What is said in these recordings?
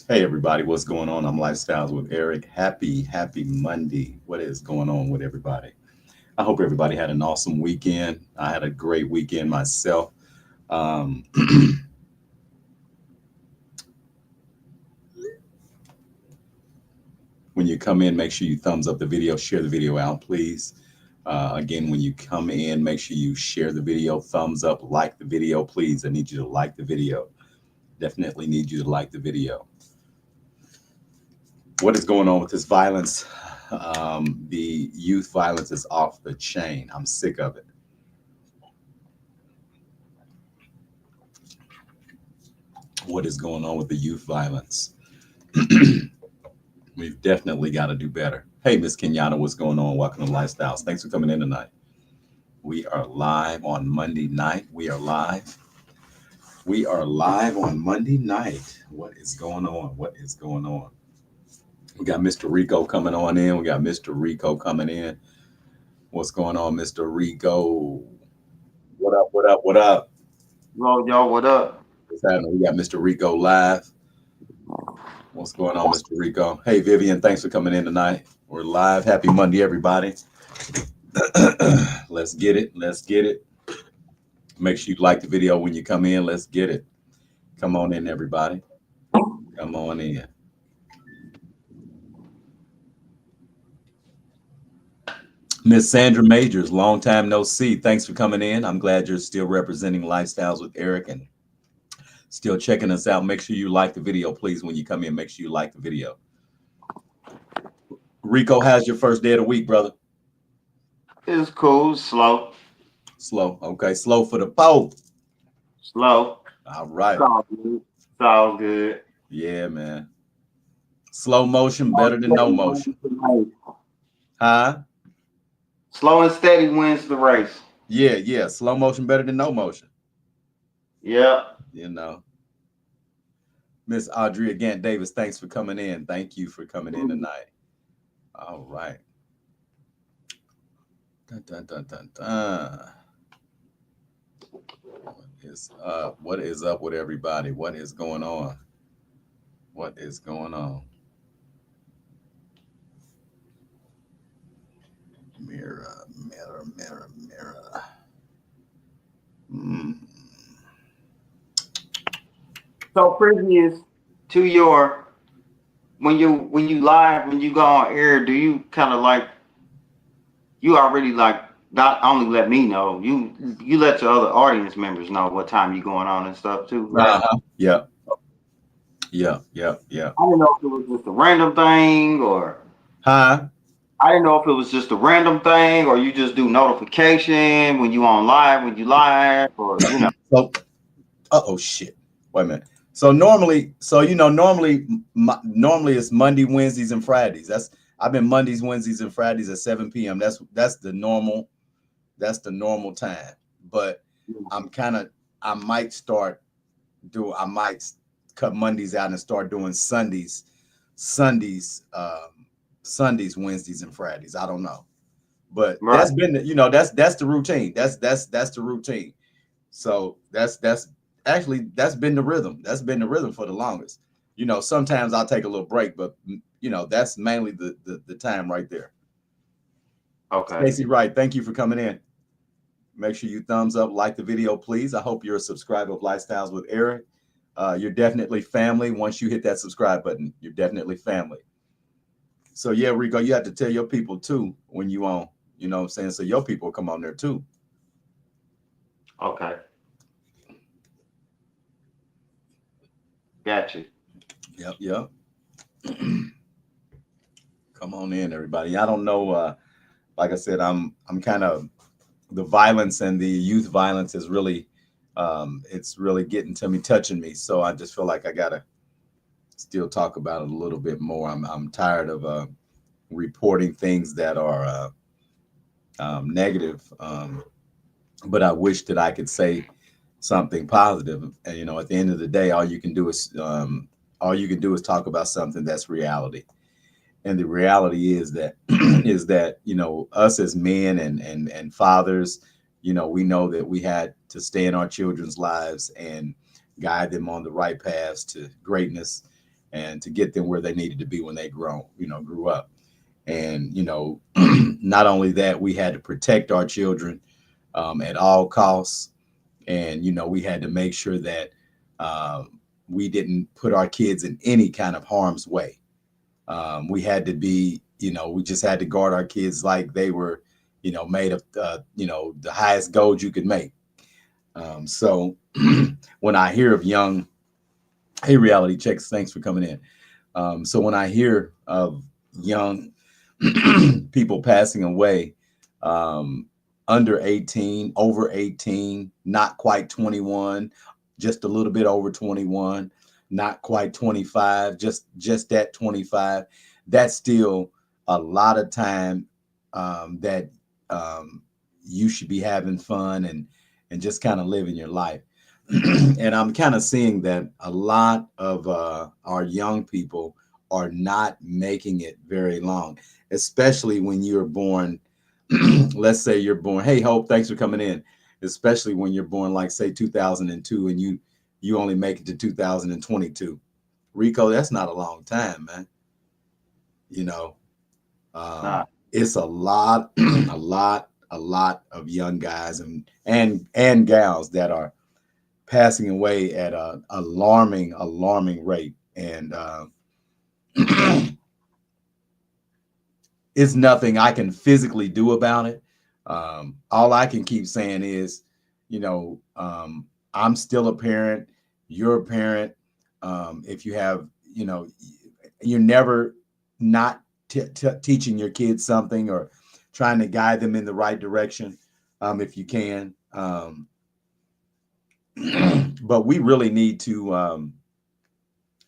Hey everybody, what's going on? I'm Lifestyles with Eric. Happy Monday. What is going on with everybody? I hope everybody had an awesome weekend. I had a great weekend myself. Um, when you come in, make sure you thumbs up the video, share the video out, please. Again, when you come in, make sure you share the video, thumbs up, like the video, please. I need you to like the video. Definitely need you to like the video. What is going on with this violence? The youth violence is off the chain. I'm sick of it. What is going on with the youth violence? We've definitely got to do better. Hey, Miss Kenyatta, what's going on? Welcome to Lifestyles. Thanks for coming in tonight. We are live on Monday night. We are live. We are live on Monday night. What is going on? What is going on? We got Mr. Rico coming on in. We got Mr. Rico coming in. What's going on, Mr. Rico? What up? What up? What up? Yo, yo, what up? What's happening? We got Mr. Rico live. What's going on, Mr. Rico? Hey, Vivian, thanks for coming in tonight. We're live. Happy Monday, everybody. Let's get it. Let's get it. Make sure you like the video when you come in. Let's get it. Come on in, everybody. Come on in. Miss Sandra Majors, long time no see. Thanks for coming in. I'm glad you're still representing Lifestyles with Eric and still checking us out. Make sure you like the video, please. When you come in, make sure you like the video. Rico, how's your first day of the week, brother? It's cool, slow, Slow. Okay, slow for the pole. slow. All It's right. all good. It's all good. Yeah, man. Slow motion Slow better and than no steady wins motion. the race. Huh? Slow and steady wins the race. Yeah, yeah. Slow motion better than no motion. Yeah. You know. Miss Audrey again, Davis, thanks for coming in. Thank you for coming in tonight. All right. Dun, dun, dun, dun, dun. What is up? What is up with everybody? What is going on? What is going on? Mirror, mirror, mirror, mirror. Mm. So previous to your when you live when you go on air, do you kind of like you already like not only let me know you let your other audience members know what time you going on and stuff too, right? Uh-huh. Yeah, yeah, yeah, yeah. I didn't know if it was just a random thing or Huh? I didn't know if it was just a random thing or you just do notification when you on live, when you live, or you know. So, oh shit. Wait a minute. So normally, normally it's Monday, Wednesdays, and Fridays. I've been Mondays, Wednesdays, and Fridays at 7 p.m. That's the normal. That's the normal time. But I'm kind of I might start I might cut Mondays out and start doing Sundays, Sundays, Wednesdays, and Fridays. I don't know, but Right. that's been that's the routine. That's the routine. So that's actually that's been the rhythm. That's been the rhythm for the longest. Sometimes I'll take a little break, but that's mainly the time right there. Okay. Stacy Wright, thank you for coming in. Make sure you thumbs up, like the video, please. I hope you're a subscriber of Lifestyles with Eric. You're definitely family. Once you hit that subscribe button, you're definitely family. So yeah, Rico, you have to tell your people too when you on. You know what I'm saying? So your people come on there too. Okay. Got you. Yep, yep. Come on in, everybody. I don't know. Like I said, I'm kind of the violence and the youth violence is really it's really getting to me, touching me. So I just feel like I gotta still talk about it a little bit more. I'm tired of reporting things that are negative, but I wish that I could say something positive. And at the end of the day, all you can do is talk about something that's reality. And the reality is that is that us as men and fathers, we know that we had to stay in our children's lives and guide them on the right paths to greatness. and to get them where they needed to be when they grew up. And not only that, we had to protect our children at all costs, and we had to make sure that we didn't put our kids in any kind of harm's way. We had to be, we just had to guard our kids like they were, made of, the highest gold you could make. So when I hear of young, hey, reality checks, thanks for coming in. So when I hear of young people passing away, um, under 18, over 18, not quite 21, just a little bit over 21, not quite 25, just at 25, that's still a lot of time that you should be having fun and just kind of living your life. And I'm kind of seeing that a lot of our young people are not making it very long, especially when you're born. Let's say you're born. Hey, Hope, thanks for coming in. Especially when you're born, like say 2002, and you only make it to 2022. Rico, that's not a long time, man. You know, Nah. it's a lot, a lot of young guys and gals that are passing away at a alarming rate, and it's nothing I can physically do about it. All I can keep saying is, I'm still a parent. You're a parent. If you have, you're never not teaching your kids something or trying to guide them in the right direction, if you can. But we really need to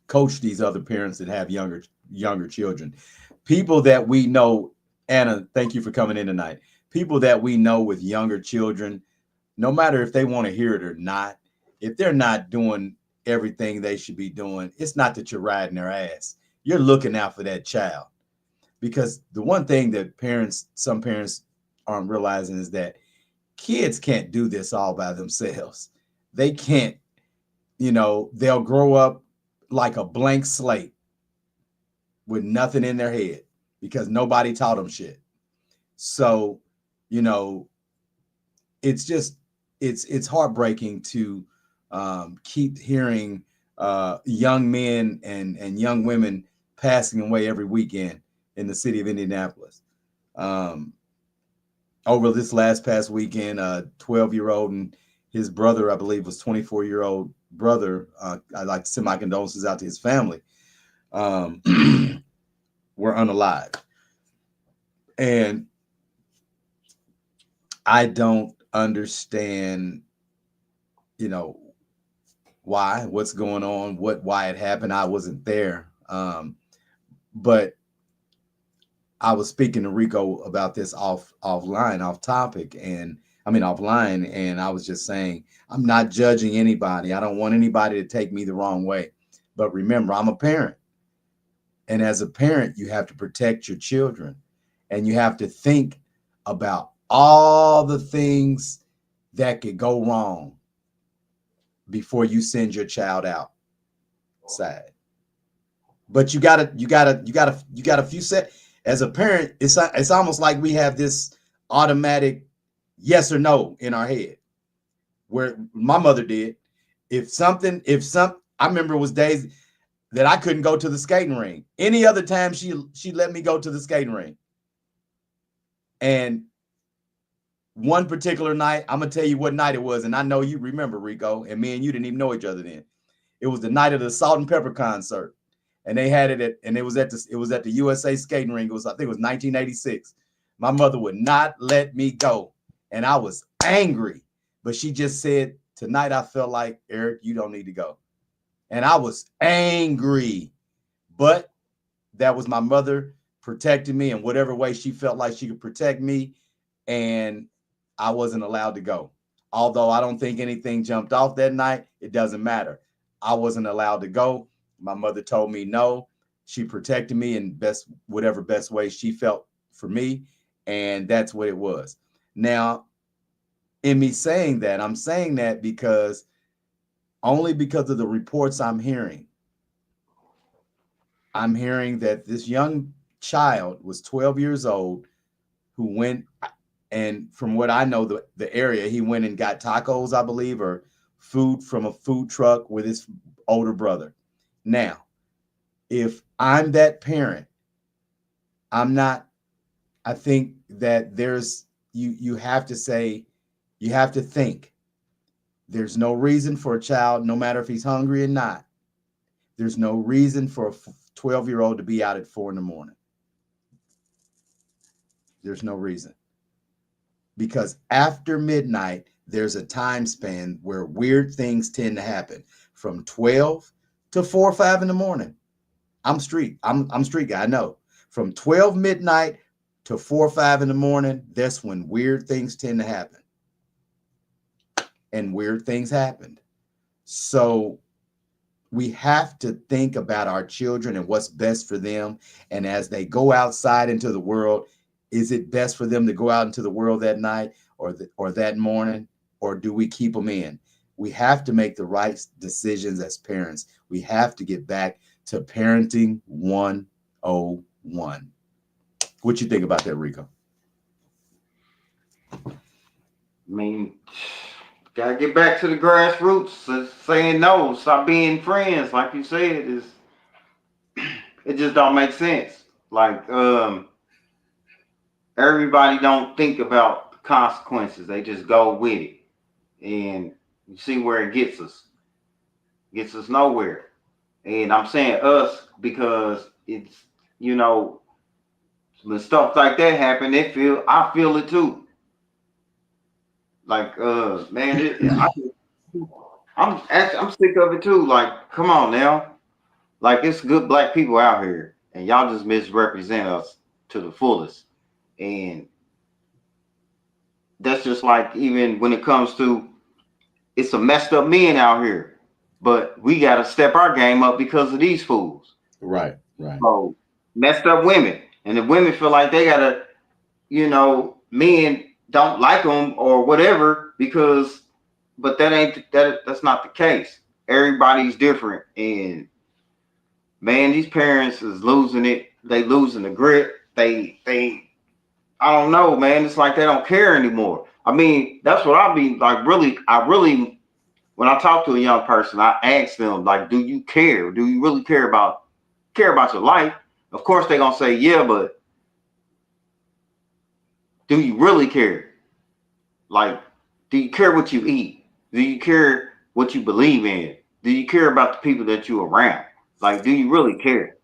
coach these other parents that have younger children. People that we know, Anna, thank you for coming in tonight. People that we know with younger children, no matter if they want to hear it or not, if they're not doing everything they should be doing, it's not that you're riding their ass. You're looking out for that child. Because the one thing that some parents aren't realizing is that kids can't do this all by themselves. They can't, they'll grow up like a blank slate with nothing in their head because nobody taught them shit. So, you know, it's just it's heartbreaking to keep hearing young men and young women passing away every weekend in the city of Indianapolis. Um, Over this last past weekend, a 12-year-old and his brother, I believe, was 24-year-old brother. I'd like to send my condolences out to his family. Um, were unalive, and I don't understand, you know, what's going on, why it happened. I wasn't there, but I was speaking to Rico about this off topic, and I mean offline, and I was just saying I'm not judging anybody. I don't want anybody to take me the wrong way, but remember, I'm a parent, and as a parent, you have to protect your children, and you have to think about all the things that could go wrong before you send your child outside. But you got a few set. As a parent, it's almost like we have this automatic yes or no in our head. Where my mother did, I remember it was days that I couldn't go to the skating ring. Any other time she let me go to the skating ring. And one particular night, I'm gonna tell you what night it was, and I know you remember, Rico, and me and you didn't even know each other then. It was the night of the Salt and Pepper concert, and they had and it was at the USA skating ring. I think it was 1986. My mother would not let me go, and I was angry, but she just said, "Tonight I felt like, Eric, you don't need to go," and I was angry, but that was my mother protecting me in whatever way she felt like she could protect me, and I wasn't allowed to go. Although I don't think anything jumped off that night, it doesn't matter. I wasn't allowed to go. My mother told me no. She protected me in whatever best way she felt for me, and that's what it was. Now, in me saying that, I'm saying that because only because of the reports I'm hearing. I'm hearing that this young child was 12 years old who went, and from what I know, the area, he went and got tacos, I believe, or food from a food truck with his older brother. Now, if I'm that parent, I'm not, I think that you have to say, you have to think there's no reason for a child, no matter if he's hungry or not, there's no reason for a 12-year-old to be out at 4 in the morning. There's no reason. Because after midnight, there's a time span where weird things tend to happen from 12 to 4 or 5 in the morning. I'm street. I'm street guy. I know. From 12 midnight to 4 or 5 in the morning, that's when weird things tend to happen. And weird things happened. So we have to think about our children and what's best for them. And as they go outside into the world, is it best for them to go out into the world that night or that morning, or do we keep them in? We have to make the right decisions as parents. We have to get back to parenting 101. What you think about that, Rico? I mean, gotta get back to the grassroots, saying no, stop being friends, like you said, it just don't make sense. Like, everybody don't think about the consequences. They just go with it. And you see where it gets us. Gets us nowhere. And I'm saying us because it's, you know, when stuff like that happen, I feel it too. Like, man, I'm sick of it too. Like, come on now. Like, it's good black people out here, and y'all just misrepresent us to the fullest. And that's just like, even when it comes to, it's some messed up men out here, but we got to step our game up because of these fools. Right, right. So messed up women, and the women feel like they gotta, men don't like them or whatever because, but that's not the case. Everybody's different, and man, these parents is losing it. They losing the grip. They I don't know, man. It's like they don't care anymore. I mean, that's what I mean. Like, really, when I talk to a young person, I ask them, like, do you care? Do you really care about your life? Of course, they're gonna say, yeah, but do you really care? Like, do you care what you eat? Do you care what you believe in? Do you care about the people that you're around? Like, do you really care?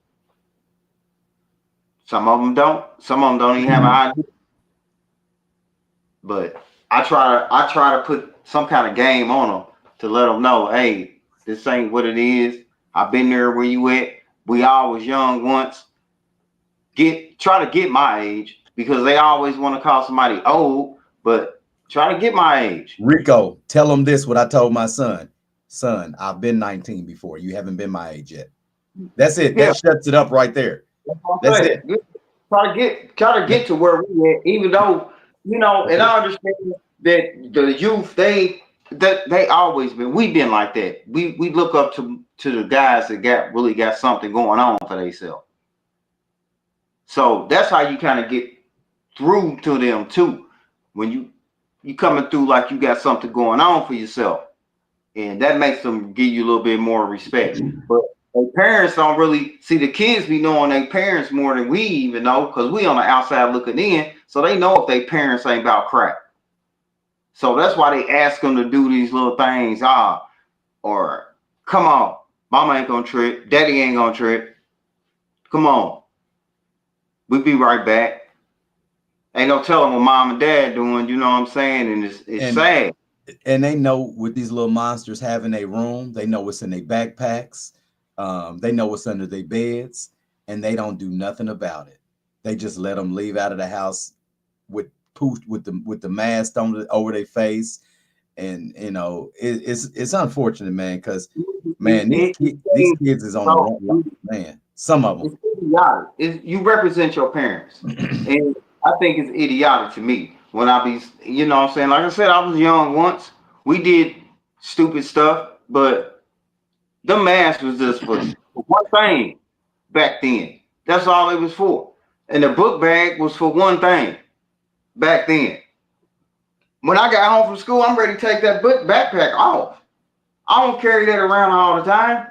Some of them don't. Some of them don't even have an idea. But I try to put some kind of game on them to let them know, hey, this ain't what it is. I've been there where you at. We all was young once. Try to get my age because they always want to call somebody old, but try to get my age. Rico, tell them this, what I told my son. Son, I've been 19 before. You haven't been my age yet. That's it. Yeah, That shuts it up right there. that's what I'm That's saying. it. Try to get to where we at, even though That's and it. I understand that the youth they always we've been like that. We look up to the guys that got something going on for themselves. So that's how you kind of get through to them too. When you coming through like you got something going on for yourself, and that makes them give you a little bit more respect. But their parents don't really see the kids be knowing their parents more than we even know because we on the outside looking in, so they know if their parents ain't about crap. So that's why they ask them to do these little things. Or come on, mama ain't gonna trip, daddy ain't gonna trip. Come on, we be right back. Ain't no telling what mom and dad doing. You know what I'm saying? And it's And sad. they know with these little monsters having a room, they know what's in their backpacks, they know what's under their beds, and they don't do nothing about it. They just let them leave out of the house with poof with the mask on over their face, and it's unfortunate, man, because man, these kids is on the So wrong, man. Some of it's idiotic. You represent your parents, them. and I think it's idiotic to me when I be, what I'm saying. Like I said, I was young once. We did stupid stuff, but the mask was just for one thing. back then. That's all it was for. And the book bag was for one thing back then. When I got home from school, I'm ready to take that book backpack off. I don't carry that around all the time.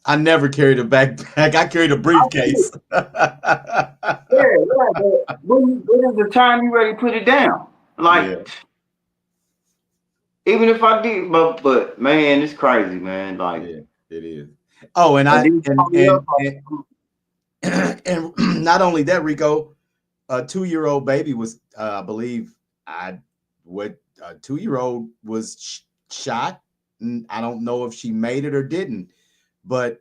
I never carried a backpack. I carried a briefcase. Yeah, but when is the time you ready to put it down? Yeah, Like, even if I did, but man, it's crazy, man. Like, yeah, it is. Oh, and and I then and not only that, Rico, a 2-year-old baby was, I believe, I what a 2-year-old was shot. I don't know if she made it or didn't, but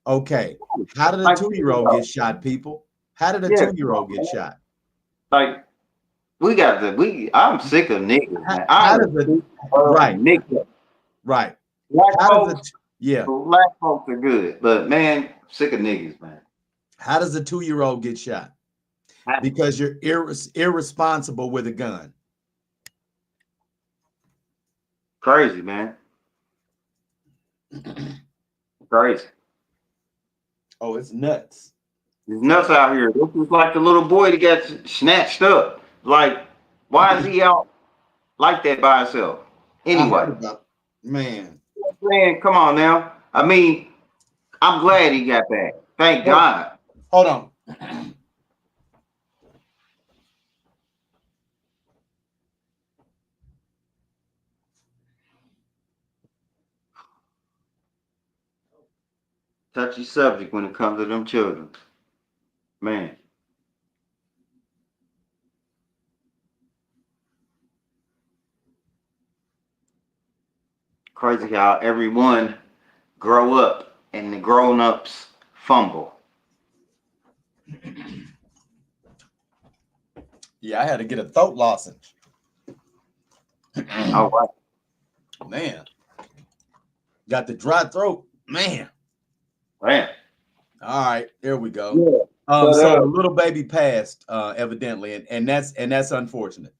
okay. How did a like, 2-year-old get shot, people? How did a yeah, 2-year-old get shot? like we got the we. I'm sick of niggas, man. How I'm does it sick of right, niggas. right? Black How does folks, it yeah, black folks are good, but man, sick of niggas, man. how does a 2-year-old get shot? Because you're irresponsible with a gun. Crazy, man. Crazy. Oh, it's nuts. There's nuts out here. This is like the little boy that got snatched up. Like, why is he out like that by himself? I Anyway, heard about man. man, come on now. I mean, I'm glad he got back. Thank Hold, God. hold on. Touchy subject when it comes to them children. Man, crazy how everyone grow up and the grown ups fumble. Yeah, I had to get a throat lozenge. Oh, wow. Man, got the dry throat. Man. Man. All right, there we go. Yeah. So But the little baby passed, evidently, and that's unfortunate.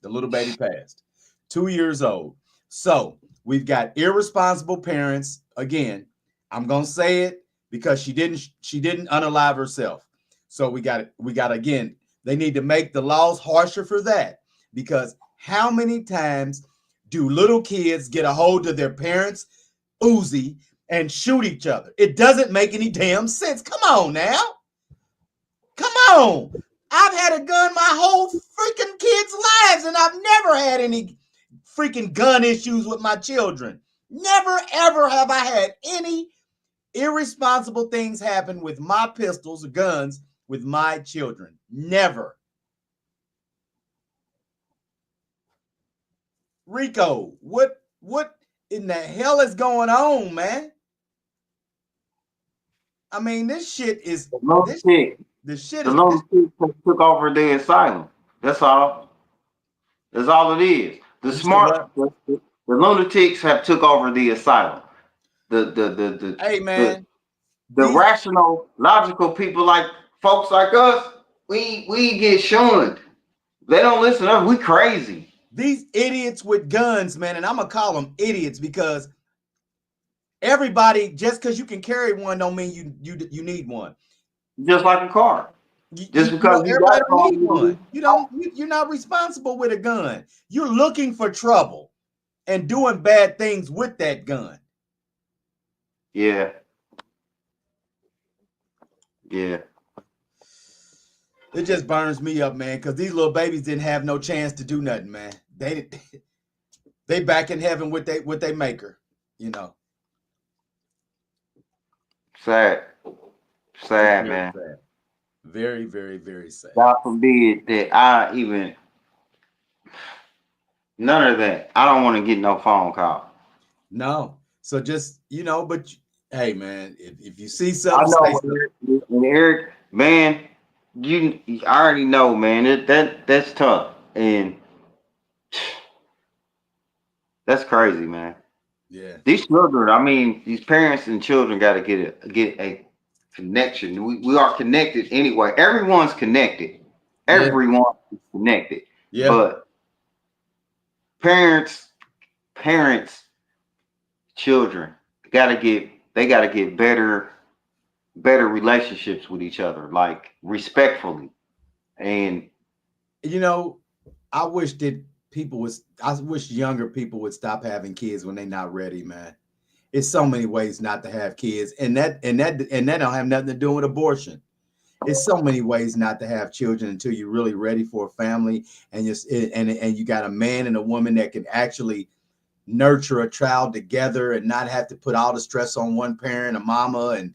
The little baby passed, 2 years old. So we've got irresponsible parents. Again, I'm gonna say it because she didn't unalive herself. So we got again. They need to make the laws harsher for that, because how many times do little kids get a hold of their parents' Uzi and shoot each other? It doesn't make any damn sense. Come on now. Come on. I've had a gun my whole freaking kids' lives, and I've never had any freaking gun issues with my children. Never, ever have I had any irresponsible things happen with my pistols or guns with my children. Never. Rico, what in the hell is going on, man? I mean, this shit is the little this kid, this shit the is little this. kid took over the asylum. That's all. That's all it is. The You said smart, what? the lunatics have took over the asylum. The the the the Hey the, man, the these rational, logical people like folks like us, we get shunned. They don't listen to us. We crazy. these idiots with guns, man, and I'm gonna call them idiots because everybody, just because you can carry one, don't mean you need one. Just like a car. Just because you Everybody got don't need one, one. You don't. You're not responsible with a gun. You're looking for trouble and doing bad things with that gun. yeah, yeah. It just burns me up, man, because these little babies didn't have no chance to do nothing, man. They back in heaven with they maker, you know. Sad, It's sad, very man. sad. Very, very, very sad. God forbid that I even none of that. I don't want to get no phone call. No. So just, but hey, man, if you see I something, say know something. when Eric, man, I already know, man. That's tough, and that's crazy, man. Yeah. These children, I mean, these parents and children got to get a connection. We are connected anyway. Everyone's connected. Yeah. Everyone is connected. Yeah. But parents, children, they gotta get better better relationships with each other, like respectfully. And You know, I wish that I wish younger people would stop having kids when they're not ready, man. It's so many ways not to have kids, and that don't have nothing to do with abortion. It's so many ways not to have children until you're really ready for a family, and you got a man and a woman that can actually nurture a child together and not have to put all the stress on one parent, a mama, and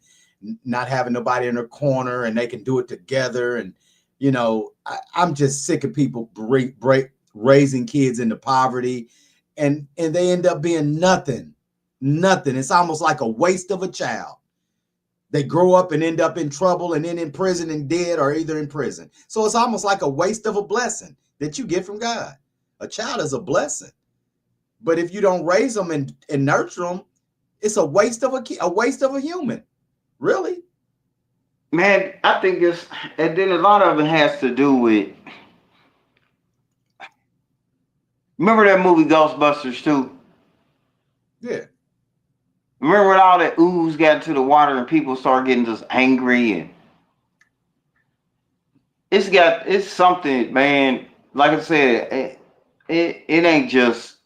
not having nobody in their corner, and they can do it together. And I'm just sick of people raising kids into poverty, and they end up being nothing. It's almost like a waste of a child. They grow up and end up in trouble and then in prison and dead, or either in prison. So it's almost like a waste of a blessing that you get from God. A child is a blessing. But if you don't raise them and nurture them, it's a waste of a human. Really? man, I think and then a lot of it has to do with. Remember that movie Ghostbusters too? Yeah. Remember when all that ooze got into the water and people started getting just angry, and it's something, man. Like I said, it ain't just,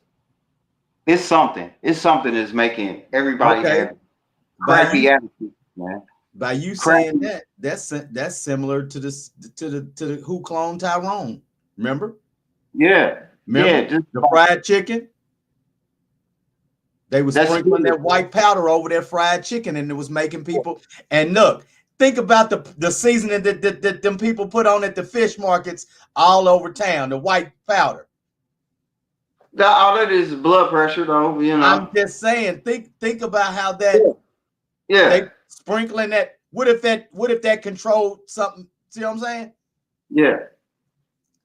it's something. It's something that's making everybody Okay. have crappy attitude, man. By you saying Crappy. that's similar to the who cloned Tyrone. Remember? Yeah. Remember Yeah. Just the fried chicken? They were that's sprinkling good. that white powder over their fried chicken, and it was making people. And look, think about the seasoning that them people put on at the fish markets all over town. The white powder. All that is blood pressure, though. I'm just saying. Think about how Yeah. that Yeah. they sprinkling that. What if that controlled something? See what I'm saying? Yeah.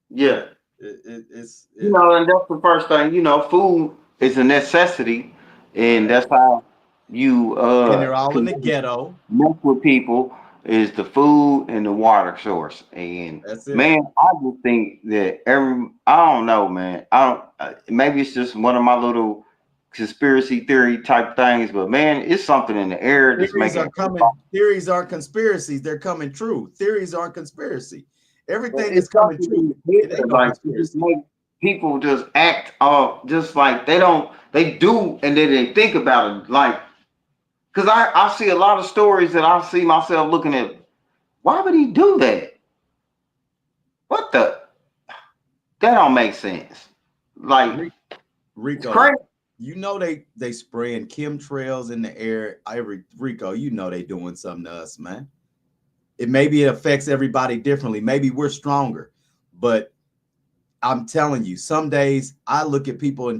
Yeah. It's And that's the first thing. Food is a necessity, and okay. that's how you And they're all in can the ghetto. mess with people is the food and the water source. And That's it. man, I just think that I don't know, man. I don't. Maybe it's just one of my little conspiracy theory type things, but man, it's something in the air that's Theories making. are coming. Theories aren't conspiracies. They're coming true. Theories aren't conspiracy. Everything is It's coming something in true. the It air, ain't no like it just conspiracy. make people just act just like they do, and then they think about it, like, because I see a lot of stories that I see myself looking at. Why would he do that? What the? That don't make sense. Like, it's Rico, crazy. they spraying chemtrails in the air. Every Rico, they doing something to us, man. Maybe it affects everybody differently. Maybe we're stronger, but I'm telling you, some days I just look at people in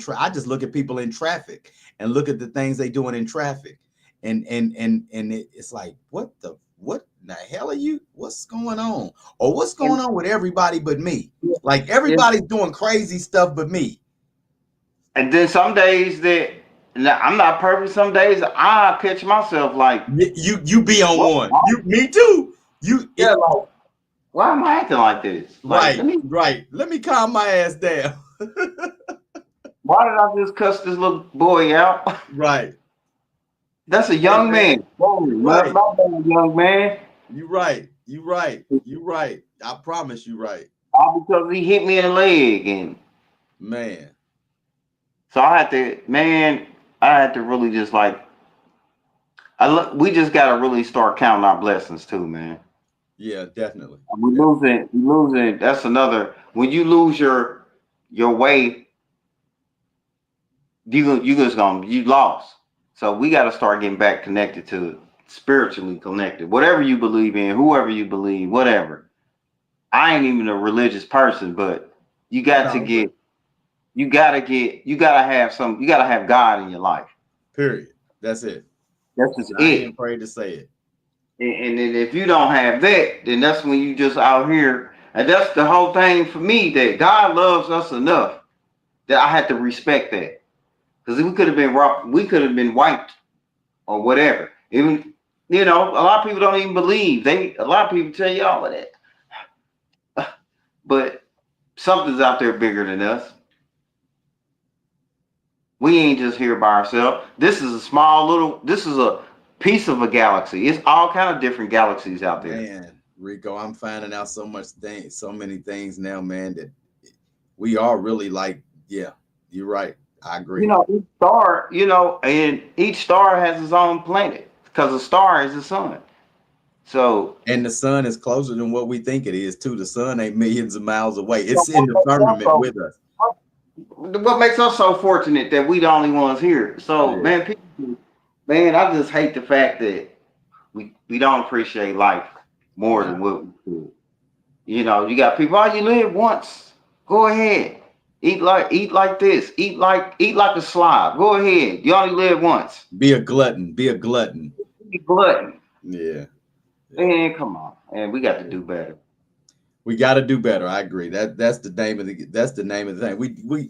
traffic and look at the things they doing in traffic, and it's like, what in the hell are you? What's going on? Or what's And going on with everybody but me? yeah, Like yeah. everybody's doing crazy stuff but me. And then some days that, now, I'm not perfect. Some days I catch myself like, You be on what? one. You me too. You Yeah, it, like, why am I acting like this? Like, right, right. Let me calm my ass down. why did I just cuss this little boy out? Right. That's a Hey young man, man. Whoa, you right. my bad, young man. You right. You right. You right. I promise you right. All because he hit me in the leg, and Man. so I had to really just like, we just gotta really start counting our blessings too, man. Yeah, definitely. We losing. That's another. When you lose your way, you lost. So we got to start getting back connected to spiritually connected. Whatever you believe in, whoever you believe, whatever. I ain't even a religious person, but you got to No, but get. You gotta have some. You gotta have God in your life. period. That's it. That's just And I ain't it. afraid to say it. And then if you don't have that, then that's when you just out here. And that's the whole thing for me, that God loves us enough that I had to respect that. Because we could have been wiped or whatever. Even, a lot of people don't even believe. A lot of people tell you all of that. But something's out there bigger than us. We ain't just here by ourselves. This is a small little. This is a piece of a galaxy. It's all kind of different galaxies out there. Man, Rico, I'm finding out so many things now, man, that we are really like, yeah, you're right. I You agree. know, each star, and each star has its own planet because a star is the sun. So, And the sun is closer than what we think it is, too. The sun ain't millions of miles away. It's in the firmament with us. what makes us so fortunate that we the only ones here? Oh, So, yeah. man, man, I just hate the fact that we don't appreciate life more than Nah. what we should. You got people. Oh, you live once. Go ahead. Eat like this. Eat like a slob. Go ahead. You only live once. Be a glutton. Be a glutton. Eat glutton. Yeah. Yeah. Man, come on. And we got to do better. We got to do better. I agree. That's the name of the thing. We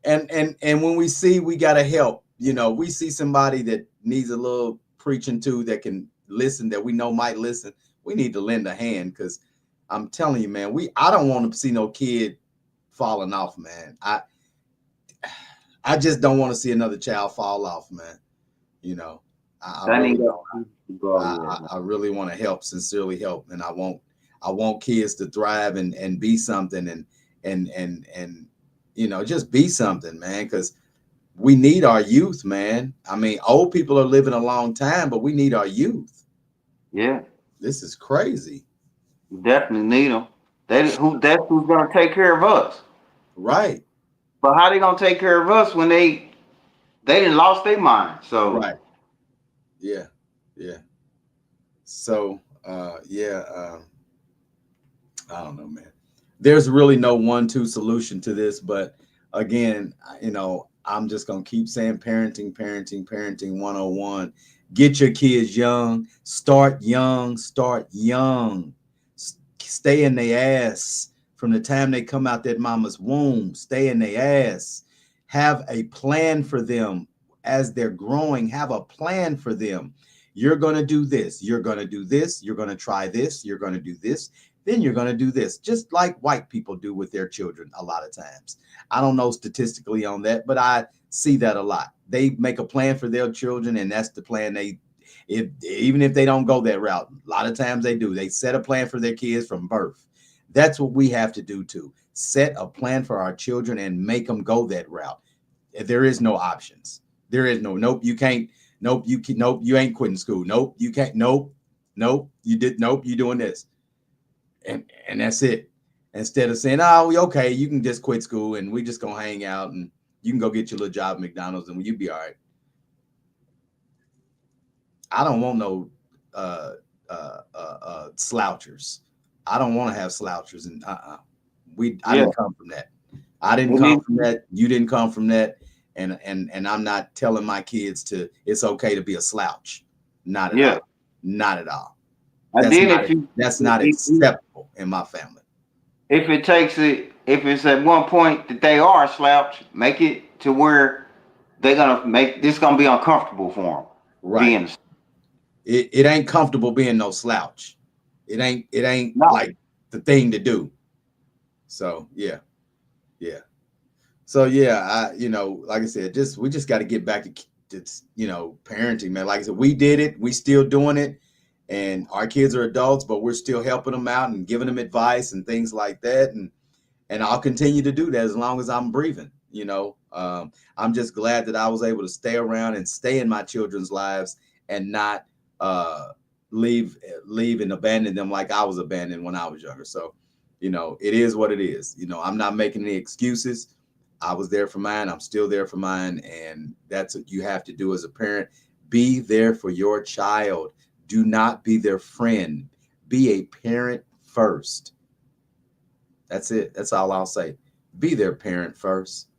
and when we see we got to help, we see somebody that needs a little preaching to that can listen, that we know might listen. We need to lend a hand, because I'm telling you, man, I don't want to see no kid falling off, man. I just don't want to see another child fall off, man. You know, I That really ain't don't. go yet. I really want to help, sincerely help, and I want kids to thrive and be something, and just be something, man, because we need our youth, man. I mean, old people are living a long time, but we need our youth. Yeah, This is crazy. we definitely need them. That's who's gonna take care of us. Right. But how they gonna take care of us when they didn't lost their mind? So Right. Yeah. Yeah. So yeah, I don't know, man. There's really no 1-2 solution to this, but again, I'm just gonna keep saying parenting, parenting, parenting 101. Get your kids young, start young, start young. Stay in their ass from the time they come out that mama's womb. Stay in their ass. Have a plan for them as they're growing. Have a plan for them. You're going to do this. You're going to do this. You're going to try this. You're going to do this. Then you're going to do this, just like white people do with their children a lot of times. I don't know statistically on that, but I see that a lot. They make a plan for their children, and that's the plan even if they don't go that route, a lot of times they do. They set a plan for their kids from birth. That's what we have to do too. Set a plan for our children and make them go that route. There is no options. There is nope, you can't. Nope, nope, you ain't quitting school. Nope, you can't. Nope, you did. Nope, you doing this, and that's it. Instead of saying, "Oh, we okay, you can just quit school and we just gonna hang out and you can go get your little job at McDonald's and you be all right." I don't want no slouchers. I don't want to have slouchers, and I yeah, didn't come from that. I didn't we come need from that. You didn't come from that, and I'm not telling my kids it's okay to be a slouch. Not at yeah. all. Not at all. And then if you That's not acceptable in my family. if it takes it if it's at one point that they are a slouch, make it to where they're gonna make this gonna be uncomfortable for them Right. being It ain't comfortable being no slouch. It ain't no. like the thing to do. So yeah, yeah. So yeah, like I said, we just got to get back to parenting, man. Like I said, we did it, we still doing it, and our kids are adults, but we're still helping them out and giving them advice and things like that, and I'll continue to do that as long as I'm breathing. I'm just glad that I was able to stay around and stay in my children's lives and not uh, leave and abandon them like I was abandoned when I was younger. So, it is what it is. I'm not making any excuses. I was there for mine. I'm still there for mine. And that's what you have to do as a parent. Be there for your child. Do not be their friend. Be a parent first. That's it. That's all I'll say. Be their parent first.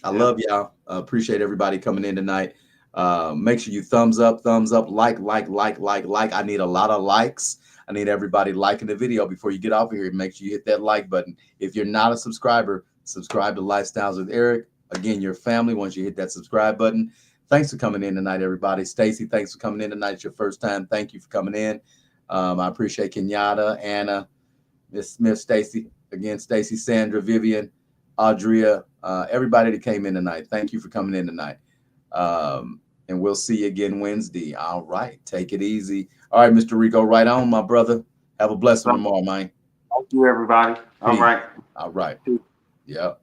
I Yeah. love y'all. Appreciate everybody coming in tonight. Make sure you thumbs up, like. I need a lot of likes. I need everybody liking the video before you get off of here. Make sure you hit that like button. If you're not a subscriber, subscribe to Lifestyles with Eric. Again, your family, once you hit that subscribe button. Thanks for coming in tonight, everybody. Stacy, thanks for coming in tonight. It's your first time. Thank you for coming in. I appreciate Kenyatta, Anna, Miss Smith, Stacy, again, Stacy, Sandra, Vivian, Audria, everybody that came in tonight. Thank you for coming in tonight. And and we'll see you again Wednesday. All right. Take it easy. All right, Mr. Rico, right on, my brother. Have a blessing So, tomorrow, man. thank you, everybody. All Peace. right. All right. Peace. Yep.